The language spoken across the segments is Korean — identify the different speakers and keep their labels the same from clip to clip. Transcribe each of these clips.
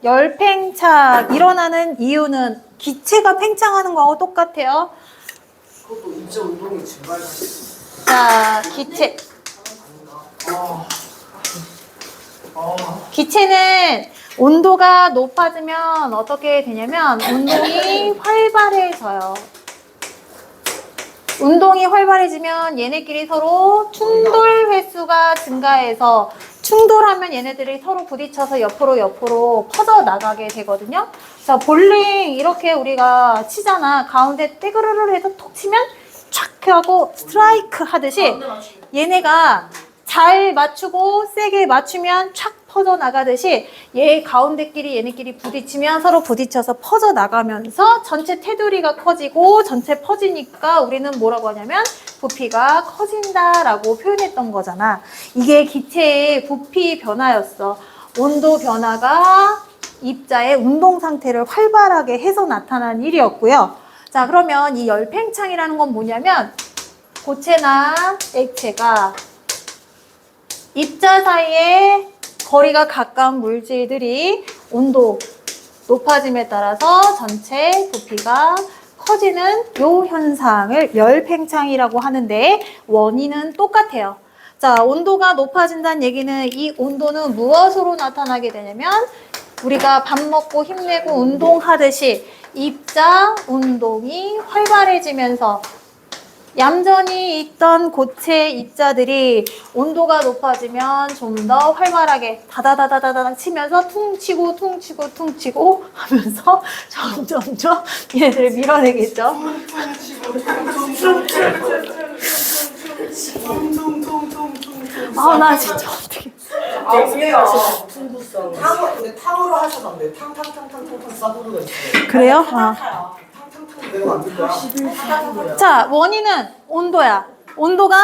Speaker 1: 열 팽창 일어나는 이유는 기체가 팽창하는 거하고 똑같아요.
Speaker 2: 그것도 입자 운동이 증가해서.
Speaker 1: 자, 기체는 온도가 높아지면 어떻게 되냐면 운동이 활발해져요. 운동이 활발해지면 얘네끼리 서로 충돌 횟수가 증가해서 충돌하면 얘네들이 서로 부딪혀서 옆으로 퍼져 나가게 되거든요. 자, 볼링 이렇게 우리가 치잖아. 가운데 떼그르르 해서 톡 치면 촥 하고 스트라이크 하듯이 얘네가 잘 맞추고 세게 맞추면 촥 퍼져 나가듯이 얘 가운데끼리 얘네끼리 부딪히면 서로 부딪혀서 퍼져 나가면서 전체 테두리가 커지고 전체 퍼지니까 우리는 뭐라고 하냐면 부피가 커진다라고 표현했던 거잖아. 이게 기체의 부피 변화였어. 온도 변화가 입자의 운동 상태를 활발하게 해서 나타난 일이었고요. 자, 그러면 이 열팽창이라는 건 뭐냐면 고체나 액체가 입자 사이에 거리가 가까운 물질들이 온도 높아짐에 따라서 전체 부피가 커지는 요 현상을 열팽창이라고 하는데 원인은 똑같아요. 자, 온도가 높아진다는 얘기는 이 온도는 무엇으로 나타나게 되냐면 우리가 밥 먹고 힘내고 운동하듯이 입자 운동이 활발해지면서 얌전히 있던 고체 입자들이 온도가 높아지면 좀 더 활발하게 다다다다다다 치면서 퉁치고 하면서 점점점 얘네들을 밀어내겠죠. 아, 나 진짜 어떻게.
Speaker 2: 근데 탕으로 하셔도 안 돼요. 탕탕탕탕탕탕 싸부르가 있어요.
Speaker 1: 그래요?
Speaker 2: 내가 만들 거야.
Speaker 1: 자, 원인은 온도야. 온도가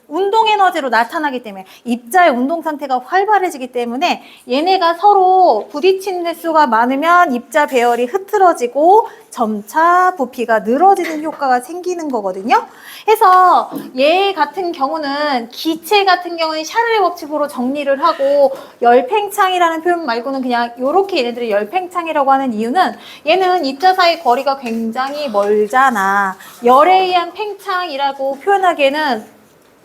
Speaker 1: 운동 에너지로 나타나기 때문에 입자의 운동 상태가 활발해지기 때문에 얘네가 서로 부딪히는 횟수가 많으면 입자 배열이 흐트러지고 점차 부피가 늘어지는 효과가 생기는 거거든요. 해서 얘 같은 경우는 기체 같은 경우는 샤를의 법칙으로 정리를 하고 열팽창이라는 표현 말고는 그냥 이렇게 얘네들이 열팽창이라고 하는 이유는 얘는 입자 사이 거리가 굉장히 멀잖아. 열에 의한 팽창이라고 표현하기에는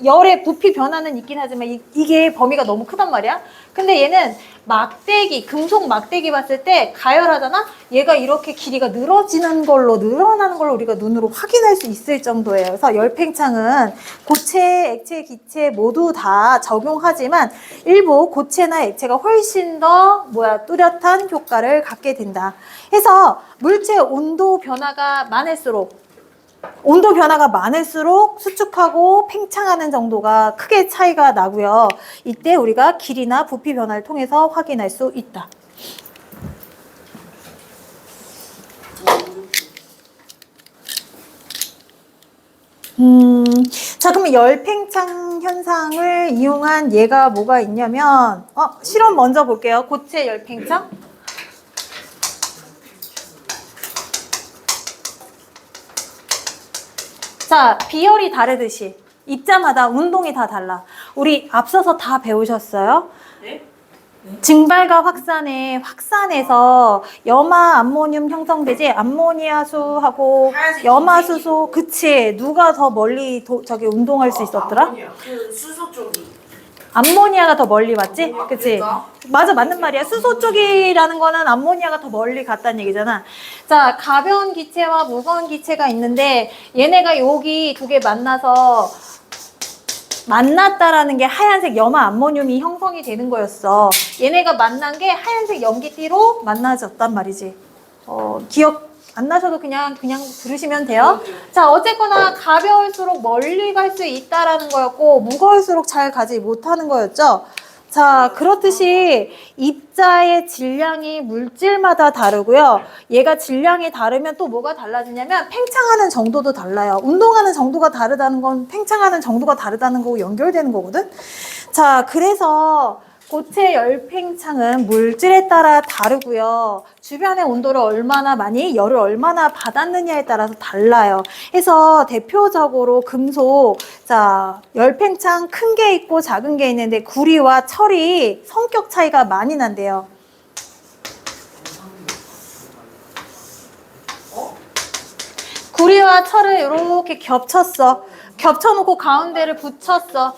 Speaker 1: 열의 부피 변화는 있긴 하지만 이게 범위가 너무 크단 말이야. 근데 얘는 막대기, 금속 막대기 봤을 때 가열하잖아? 얘가 이렇게 길이가 늘어나는 걸로 우리가 눈으로 확인할 수 있을 정도예요. 그래서 열팽창은 고체, 액체, 기체 모두 다 적용하지만 일부 고체나 액체가 훨씬 더 뚜렷한 효과를 갖게 된다. 해서 물체 온도 변화가 많을수록 수축하고 팽창하는 정도가 크게 차이가 나고요. 이때 우리가 길이나 부피 변화를 통해서 확인할 수 있다. 자, 그러면 열팽창 현상을 이용한 예가 뭐가 있냐면 실험 먼저 볼게요. 고체 열팽창. 자, 비열이 다르듯이 입자마다 운동이 다 달라. 우리 앞서서 다 배우셨어요?
Speaker 3: 네?
Speaker 1: 증발과 확산에서 염화 암모늄 형성되지. 암모니아수하고 염화수소. 그치. 누가 더 멀리 저기 운동할 수 있었더라?
Speaker 3: 그 수소 쪽이.
Speaker 1: 암모니아가 더 멀리 왔지? 그치? 맞아, 맞는 말이야. 수소 쪽이라는 거는 암모니아가 더 멀리 갔다는 얘기잖아. 자, 가벼운 기체와 무거운 기체가 있는데 얘네가 여기 두 개 만났다라는 게 하얀색 염화 암모늄이 형성이 되는 거였어. 얘네가 만난 게 하얀색 염기띠로 만나졌단 말이지. 기억 안 나셔도 그냥 들으시면 돼요. 자, 어쨌거나 가벼울수록 멀리 갈 수 있다라는 거였고 무거울수록 잘 가지 못하는 거였죠. 자, 그렇듯이 입자의 질량이 물질마다 다르고요. 얘가 질량이 다르면 또 뭐가 달라지냐면 팽창하는 정도도 달라요. 운동하는 정도가 다르다는 건 팽창하는 정도가 다르다는 거고 연결되는 거거든. 자, 그래서 고체 열팽창은 물질에 따라 다르고요. 주변의 온도를 열을 얼마나 받았느냐에 따라서 달라요. 해서 대표적으로 금속, 자, 열팽창 큰 게 있고 작은 게 있는데 구리와 철이 성격 차이가 많이 난대요. 구리와 철을 이렇게 겹쳤어. 겹쳐놓고 가운데를 붙였어.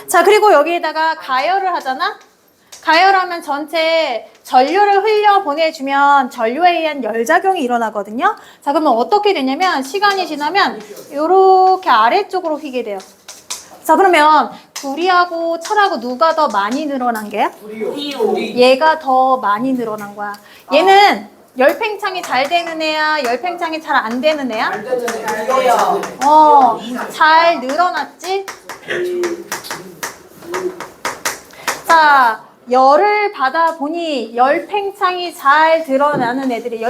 Speaker 1: 자, 그리고 여기에다가 가열을 하잖아? 가열하면 전체 전류를 흘려 보내주면 전류에 의한 열작용이 일어나거든요. 자, 그러면 어떻게 되냐면 시간이 지나면 이렇게 아래쪽으로 휘게 돼요. 자, 그러면 구리하고 철하고 누가 더 많이 늘어난 게야?
Speaker 3: 구리요.
Speaker 1: 얘가 더 많이 늘어난 거야. 얘는 열팽창이 잘 되는 애야? 열팽창이 잘 안 되는 애야?
Speaker 2: 안 되는 애 이거야.
Speaker 1: 잘 늘어났지? 자, 열을 받아 보니 열팽창이 잘 드러나는 애들이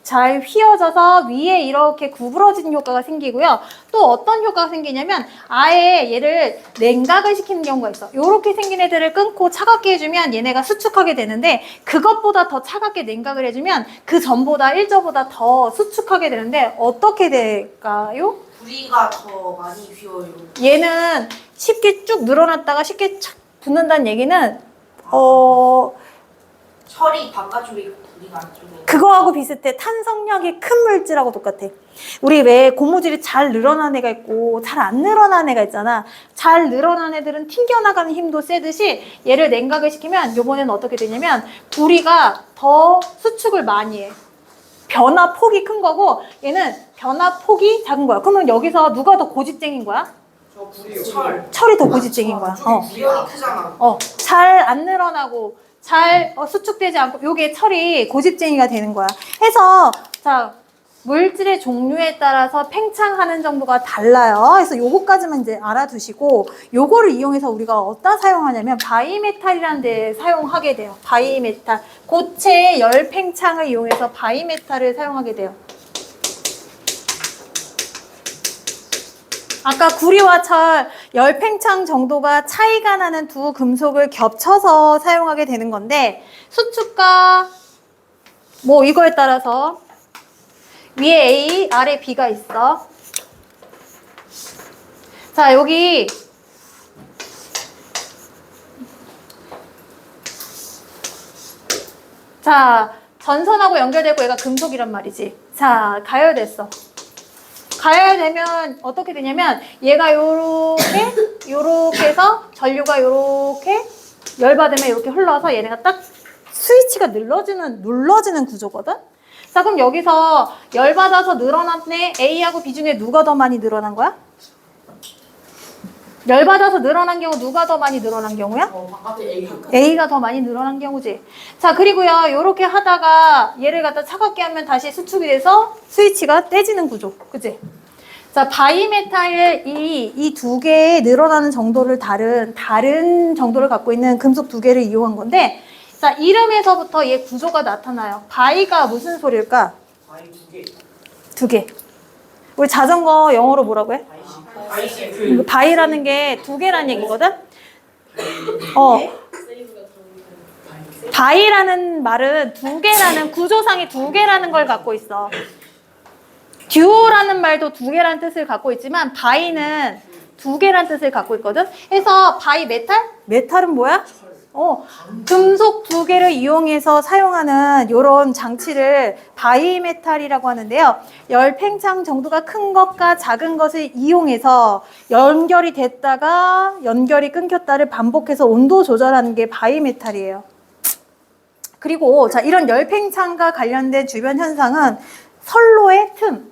Speaker 1: 잘 휘어져서 위에 이렇게 구부러지는 효과가 생기고요. 또 어떤 효과가 생기냐면 아예 얘를 냉각을 시키는 경우가 있어. 이렇게 생긴 애들을 끊고 차갑게 해주면 얘네가 수축하게 되는데 그것보다 더 차갑게 냉각을 해주면 그 전보다 일저보다 더 수축하게 되는데 어떻게 될까요?
Speaker 3: 구리가 더 많이 휘어요.
Speaker 1: 얘는 쉽게 쭉 늘어났다가 쉽게 착 붙는다는 얘기는
Speaker 3: 철이 바깥쪽에 구리가 안쪽에.
Speaker 1: 그거하고 비슷해. 탄성력이 큰 물질하고 똑같아. 우리 왜 고무줄이 잘 늘어난 애가 있고 잘 안 늘어난 애가 있잖아. 잘 늘어난 애들은 튕겨나가는 힘도 세듯이 얘를 냉각을 시키면 요번에는 어떻게 되냐면 구리가 더 수축을 많이 해. 변화 폭이 큰 거고 얘는 변화 폭이 작은 거야. 그러면 여기서 누가 더 고집쟁인 거야?
Speaker 2: 저 구리요.
Speaker 1: 철이 더 고집쟁인 거야.
Speaker 3: 구리가 크잖아.
Speaker 1: 잘 안 늘어나고 잘 수축되지 않고 요게 철이 고집쟁이가 되는 거야. 해서 자, 물질의 종류에 따라서 팽창하는 정도가 달라요. 그래서 요거까지만 이제 알아두시고 요거를 이용해서 우리가 어디다 사용하냐면 바이메탈이라는 데 사용하게 돼요. 바이메탈. 고체 열 팽창을 이용해서 바이메탈을 사용하게 돼요. 아까 구리와 철 열팽창 정도가 차이가 나는 두 금속을 겹쳐서 사용하게 되는 건데 수축과 뭐 이거에 따라서 위에 A, 아래 B가 있어. 자, 여기 자, 전선하고 연결되고 얘가 금속이란 말이지. 자, 가열됐어. 가열되면 어떻게 되냐면 얘가 요렇게 해서 전류가 요렇게 열받으면 이렇게 흘러서 얘네가 딱 스위치가 눌러지는 구조거든. 자, 그럼 여기서 열받아서 늘어난 애 A하고 B 중에 누가 더 많이 늘어난 거야? 열받아서 늘어난 경우 누가 더 많이 늘어난 경우야?
Speaker 2: 바깥에 A.
Speaker 1: A가 더 많이 늘어난 경우지. 자, 그리고요, 요렇게 하다가 얘를 갖다 차갑게 하면 다시 수축이 돼서 스위치가 떼지는 구조. 그치? 자, 바이메탈 이 두 개의 늘어나는 정도를 다른 정도를 갖고 있는 금속 두 개를 이용한 건데, 자, 이름에서부터 얘 구조가 나타나요. 바이가 무슨 소리일까?
Speaker 2: 바이 두 개.
Speaker 1: 두 개. 우리 자전거 영어로 뭐라고 해?
Speaker 2: 바이시클.
Speaker 1: 바이라는 게 두 개란 얘기거든? 바이라는 말은 두 개라는 구조상이 두 개라는 걸 갖고 있어. 듀오라는 말도 두 개라는 뜻을 갖고 있지만 바이는 두 개라는 뜻을 갖고 있거든. 그래서 바이 메탈은 뭐야? 금속 두 개를 이용해서 사용하는 이런 장치를 바이메탈이라고 하는데요. 열 팽창 정도가 큰 것과 작은 것을 이용해서 연결이 됐다가 연결이 끊겼다를 반복해서 온도 조절하는 게 바이메탈이에요. 그리고 자, 이런 열 팽창과 관련된 주변 현상은 선로의 틈.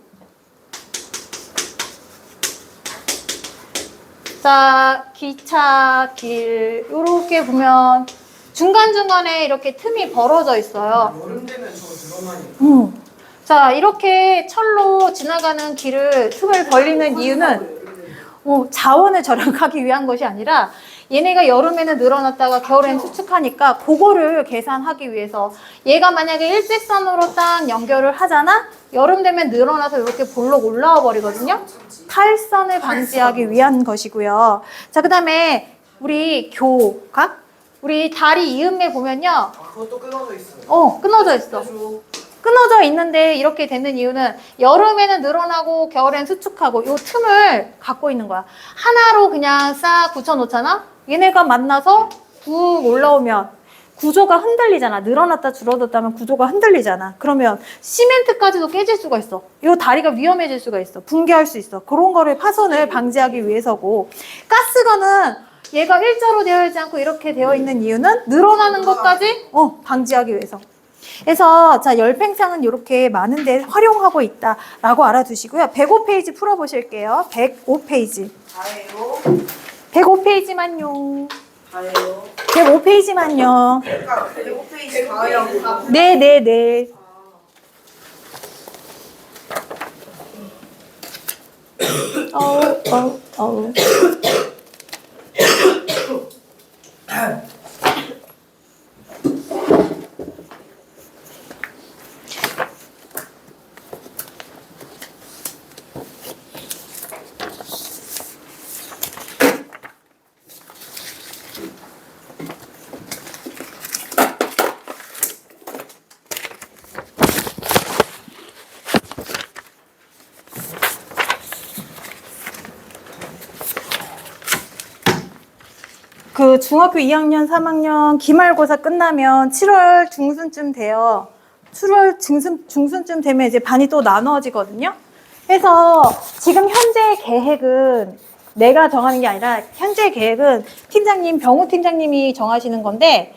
Speaker 1: 자, 기차, 길 이렇게 보면 중간중간에 이렇게 틈이 벌어져 있어요.
Speaker 2: 여름 되면 저 늘어나니.
Speaker 1: 자, 이렇게 철로 지나가는 길을 틈을 벌리는 이유는 자원을 절약하기 위한 것이 아니라 얘네가 여름에는 늘어났다가 겨울에는 수축하니까 그거를 계산하기 위해서 얘가 만약에 일직선으로 딱 연결을 하잖아? 여름 되면 늘어나서 이렇게 볼록 올라와 버리거든요? 탈선을 방지하기 위한 것이고요. 자, 그 다음에 우리 교각? 우리 다리 이음에 보면요.
Speaker 2: 그것도 끊어져 있어요.
Speaker 1: 끊어져 있어. 끊어져 있는데 이렇게 되는 이유는 여름에는 늘어나고 겨울엔 수축하고 요 틈을 갖고 있는 거야. 하나로 그냥 싹 붙여 놓잖아? 얘네가 만나서 푹 올라오면 구조가 흔들리잖아. 늘어났다 줄어들었다면 구조가 흔들리잖아. 그러면 시멘트까지도 깨질 수가 있어. 이 다리가 위험해질 수가 있어. 붕괴할 수 있어. 그런 거를 파손을 방지하기 위해서고, 가스관은 얘가 일자로 되어 있지 않고 이렇게 되어 있는 이유는 늘어나는 것까지 방지하기 위해서. 그래서 자, 열팽창은 이렇게 많은 데 활용하고 있다라고 알아두시고요. 105페이지 풀어보실게요. 105페이지.
Speaker 3: 다예요.
Speaker 1: 105페이지만요.
Speaker 3: 다예요.
Speaker 1: 105페이지만요.
Speaker 3: 그러니까 105페이지 다예요.
Speaker 1: 네네네. 어우. 그 중학교 2학년, 3학년 기말고사 끝나면 7월 중순쯤 돼요. 7월 중순쯤 되면 이제 반이 또 나누어지거든요. 그래서 지금 현재 계획은 내가 정하는 게 아니라 현재 계획은 팀장님, 병우 팀장님이 정하시는 건데